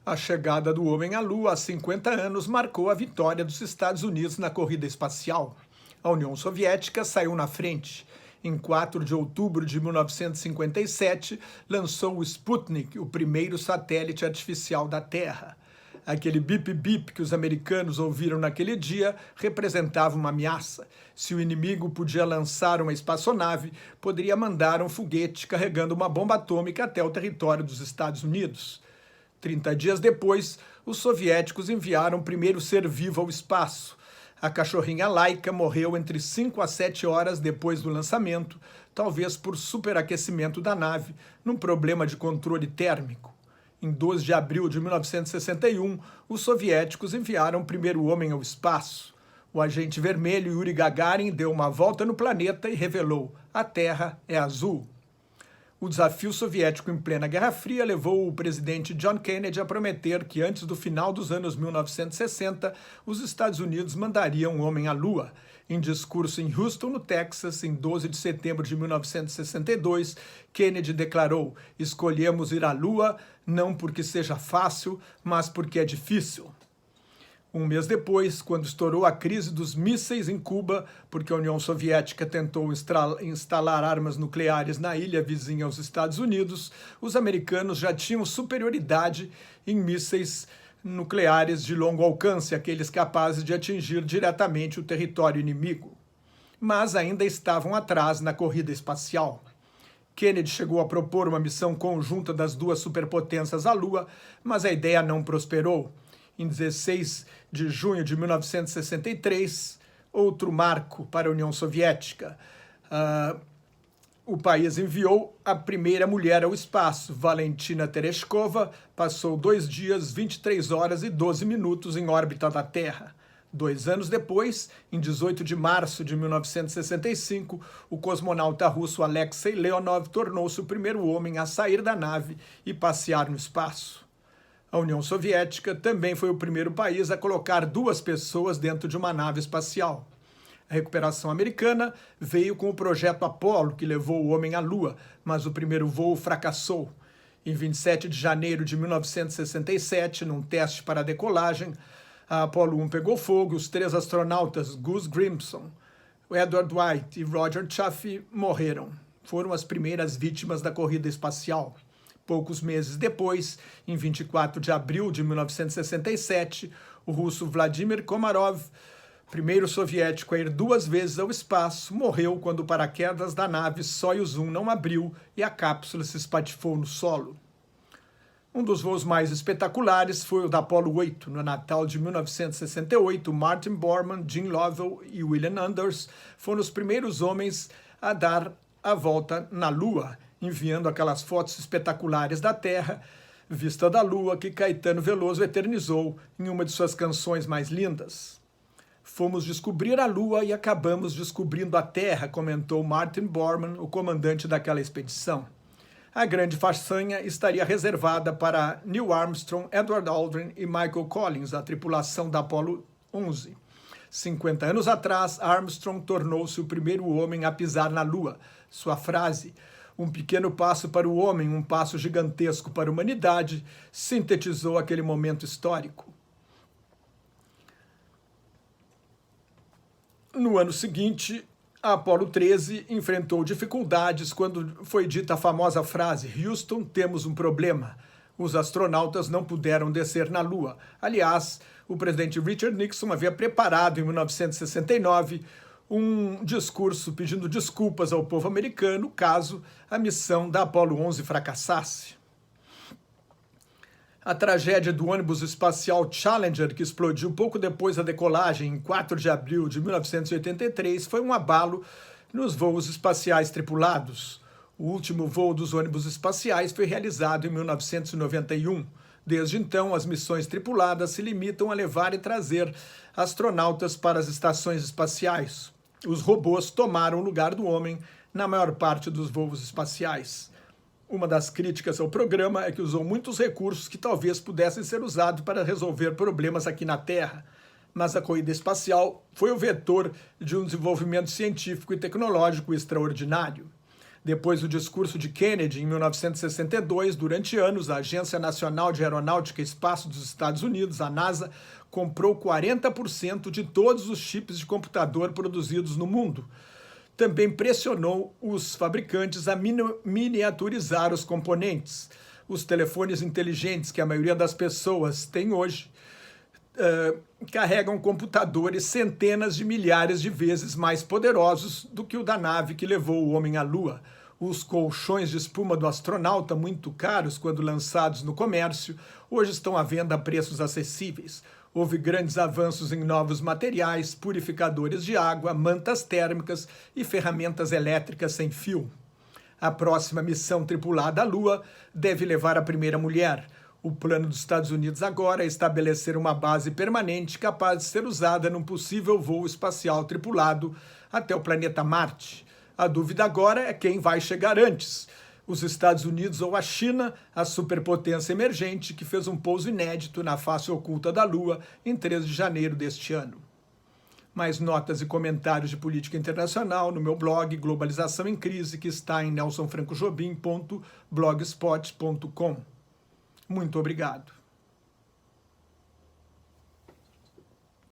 A chegada do homem à Lua há 50 anos marcou a vitória dos Estados Unidos na corrida espacial. A União Soviética saiu na frente. Em 4 de outubro de 1957, lançou o Sputnik, o primeiro satélite artificial da Terra. Aquele bip-bip que os americanos ouviram naquele dia representava uma ameaça. Se o inimigo podia lançar uma espaçonave, poderia mandar um foguete carregando uma bomba atômica até o território dos Estados Unidos. 30 dias depois, os soviéticos enviaram o primeiro ser vivo ao espaço. A cachorrinha Laika morreu entre 5 a 7 horas depois do lançamento, talvez por superaquecimento da nave, num problema de controle térmico. Em 12 de abril de 1961, os soviéticos enviaram o primeiro homem ao espaço. O agente vermelho Yuri Gagarin deu uma volta no planeta e revelou: a Terra é azul. O desafio soviético em plena Guerra Fria levou o presidente John Kennedy a prometer que antes do final dos anos 1960, os Estados Unidos mandariam um homem à Lua. Em discurso em Houston, no Texas, em 12 de setembro de 1962, Kennedy declarou: escolhemos ir à Lua não porque seja fácil, mas porque é difícil. Um mês depois, quando estourou a crise dos mísseis em Cuba, porque a União Soviética tentou instalar armas nucleares na ilha vizinha aos Estados Unidos, os americanos já tinham superioridade em mísseis nucleares de longo alcance, aqueles capazes de atingir diretamente o território inimigo. Mas ainda estavam atrás na corrida espacial. Kennedy chegou a propor uma missão conjunta das duas superpotências à Lua, mas a ideia não prosperou. Em 16 de junho de 1963, outro marco para a União Soviética. O país enviou a primeira mulher ao espaço. Valentina Tereshkova passou 2 dias, 23 horas e 12 minutos em órbita da Terra. 2 anos depois, em 18 de março de 1965, o cosmonauta russo Alexei Leonov tornou-se o primeiro homem a sair da nave e passear no espaço. A União Soviética também foi o primeiro país a colocar 2 pessoas dentro de uma nave espacial. A recuperação americana veio com o projeto Apollo, que levou o homem à Lua, mas o primeiro voo fracassou. Em 27 de janeiro de 1967, num teste para a decolagem, a Apollo 1 pegou fogo e os 3 astronautas, Gus Grissom, Edward White e Roger Chaffee, morreram. Foram as primeiras vítimas da corrida espacial. Poucos meses depois, em 24 de abril de 1967, o russo Vladimir Komarov, primeiro soviético a ir 2 vezes ao espaço, morreu quando o paraquedas da nave Soyuz 1 não abriu e a cápsula se espatifou no solo. Um dos voos mais espetaculares foi o da Apollo 8. No Natal de 1968, Martin Bormann, Jim Lovell e William Anders foram os primeiros homens a dar a volta na Lua, enviando aquelas fotos espetaculares da Terra, vista da Lua, que Caetano Veloso eternizou em uma de suas canções mais lindas. Fomos descobrir a Lua e acabamos descobrindo a Terra, comentou Martin Bormann, o comandante daquela expedição. A grande façanha estaria reservada para Neil Armstrong, Edward Aldrin e Michael Collins, a tripulação da Apollo 11. 50 anos atrás, Armstrong tornou-se o primeiro homem a pisar na Lua. Sua frase, "um pequeno passo para o homem, um passo gigantesco para a humanidade", sintetizou aquele momento histórico. No ano seguinte, a Apollo 13 enfrentou dificuldades quando foi dita a famosa frase: "Houston, temos um problema". Os astronautas não puderam descer na Lua. Aliás, o presidente Richard Nixon havia preparado em 1969 um discurso pedindo desculpas ao povo americano caso a missão da Apollo 11 fracassasse. A tragédia do ônibus espacial Challenger, que explodiu pouco depois da decolagem, em 4 de abril de 1983, foi um abalo nos voos espaciais tripulados. O último voo dos ônibus espaciais foi realizado em 1991. Desde então, as missões tripuladas se limitam a levar e trazer astronautas para as estações espaciais. Os robôs tomaram o lugar do homem na maior parte dos voos espaciais. Uma das críticas ao programa é que usou muitos recursos que talvez pudessem ser usados para resolver problemas aqui na Terra, mas a corrida espacial foi o vetor de um desenvolvimento científico e tecnológico extraordinário. Depois do discurso de Kennedy, em 1962, durante anos, a Agência Nacional de Aeronáutica e Espaço dos Estados Unidos, a NASA, comprou 40% de todos os chips de computador produzidos no mundo. Também pressionou os fabricantes a miniaturizar os componentes. Os telefones inteligentes que a maioria das pessoas tem hoje carregam computadores centenas de milhares de vezes mais poderosos do que o da nave que levou o homem à Lua. Os colchões de espuma do astronauta, muito caros quando lançados no comércio, hoje estão à venda a preços acessíveis. Houve grandes avanços em novos materiais, purificadores de água, mantas térmicas e ferramentas elétricas sem fio. A próxima missão tripulada à Lua deve levar a primeira mulher. O plano dos Estados Unidos agora é estabelecer uma base permanente capaz de ser usada num possível voo espacial tripulado até o planeta Marte. A dúvida agora é quem vai chegar antes, os Estados Unidos ou a China, a superpotência emergente que fez um pouso inédito na face oculta da Lua em 3 de janeiro deste ano. Mais notas e comentários de política internacional no meu blog Globalização em Crise, que está em nelsonfrancojobim.blogspot.com. Muito obrigado.